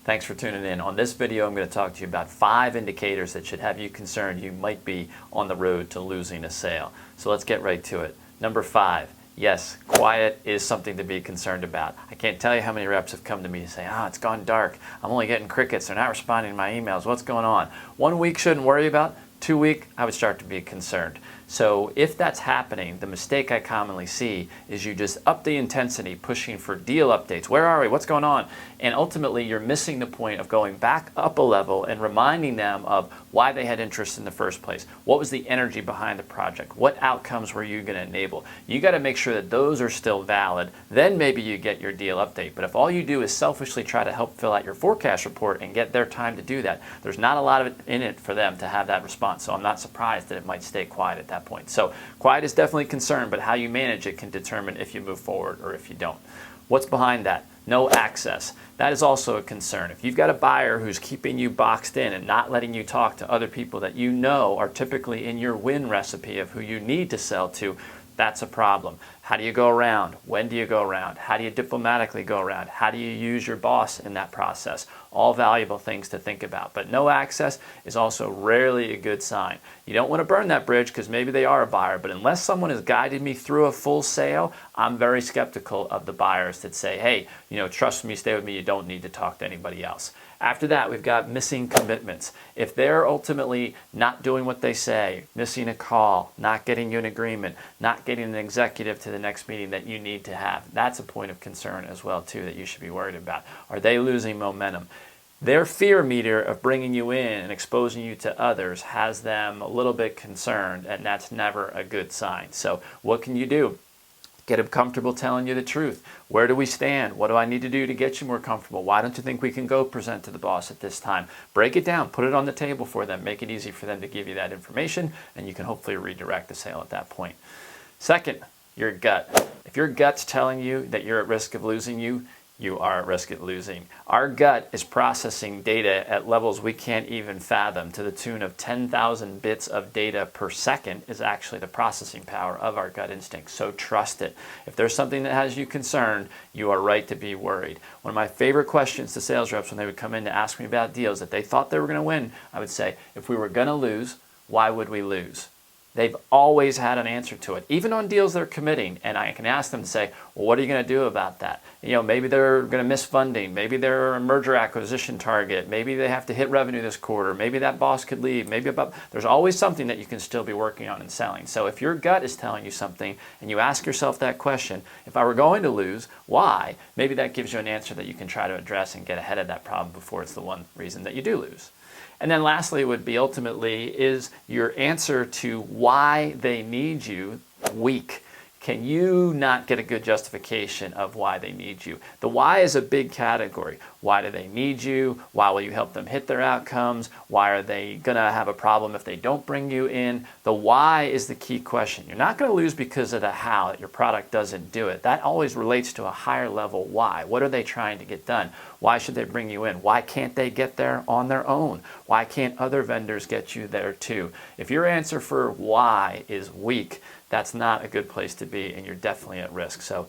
Thanks for tuning in. On this video, I'm going to talk to you about 5 indicators that should have you concerned you might be on the road to losing a sale. So let's get right to it. Number 5, yes, quiet is something to be concerned about. I can't tell you how many reps have come to me and say, it's gone dark. I'm only getting crickets. They're not responding to my emails. What's going on? 1 week shouldn't worry about. 2 week, I would start to be concerned. So if that's happening, the mistake I commonly see is you just up the intensity, pushing for deal updates. Where are we? What's going on? And ultimately, you're missing the point of going back up a level and reminding them of why they had interest in the first place. What was the energy behind the project? What outcomes were you going to enable? You got to make sure that those are still valid. Then maybe you get your deal update. But if all you do is selfishly try to help fill out your forecast report and get their time to do that, there's not a lot of it in it for them to have that response. So I'm not surprised that it might stay quiet at that point. So quiet is definitely a concern, but how you manage it can determine if you move forward or if you don't. What's behind that? No access. That is also a concern. If you've got a buyer who's keeping you boxed in and not letting you talk to other people that you know are typically in your win recipe of who you need to sell to, that's a problem. How do you go around? When do you go around? How do you diplomatically go around? How do you use your boss in that process? All valuable things to think about. But no access is also rarely a good sign. You don't want to burn that bridge because maybe they are a buyer, but unless someone has guided me through a full sale, I'm very skeptical of the buyers that say, hey, trust me, stay with me, you don't need to talk to anybody else. After that, we've got missing commitments. If they're ultimately not doing what they say, missing a call, not getting you an agreement, not getting an executive to the next meeting that you need to have, that's a point of concern as well too that you should be worried about. Are they losing momentum? Their fear meter of bringing you in and exposing you to others has them a little bit concerned, and that's never a good sign. So what can you do? Get them comfortable telling you the truth. Where do we stand? What do I need to do to get you more comfortable? Why don't you think we can go present to the boss at this time? Break it down, put it on the table for them, make it easy for them to give you that information, and you can hopefully redirect the sale at that point. Second, your gut. If your gut's telling you that you're at risk of losing you are at risk of losing. Our gut is processing data at levels we can't even fathom, to the tune of 10,000 bits of data per second is actually the processing power of our gut instinct. So trust it. If there's something that has you concerned, you are right to be worried. One of my favorite questions to sales reps when they would come in to ask me about deals that they thought they were going to win, I would say, if we were going to lose, why would we lose? They've always had an answer to it, even on deals they're committing. And I can ask them to say, well, what are you going to do about that? Maybe they're going to miss funding. Maybe they're a merger acquisition target. Maybe they have to hit revenue this quarter. Maybe that boss could leave. There's always something that you can still be working on and selling. So if your gut is telling you something and you ask yourself that question, if I were going to lose, why? Maybe that gives you an answer that you can try to address and get ahead of that problem before it's the one reason that you do lose. And then lastly would be ultimately, is your answer to why they need you weak? Can you not get a good justification of why they need you? The why is a big category. Why do they need you? Why will you help them hit their outcomes? Why are they going to have a problem if they don't bring you in? The why is the key question. You're not going to lose because of the how, that your product doesn't do it. That always relates to a higher level why. What are they trying to get done? Why should they bring you in? Why can't they get there on their own? Why can't other vendors get you there too? If your answer for why is weak, that's not a good place to be, and you're definitely at risk. So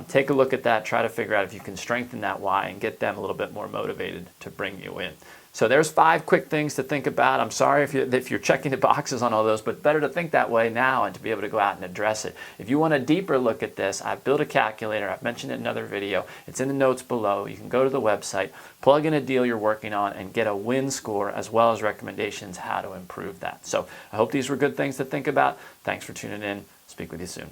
take a look at that, try to figure out if you can strengthen that why and get them a little bit more motivated to bring you in. So there's 5 quick things to think about. I'm sorry if you're checking the boxes on all those, but better to think that way now and to be able to go out and address it. If you want a deeper look at this, I've built a calculator. I've mentioned it in another video. It's in the notes below. You can go to the website, plug in a deal you're working on, and get a win score as well as recommendations how to improve that. So I hope these were good things to think about. Thanks for tuning in. Speak with you soon.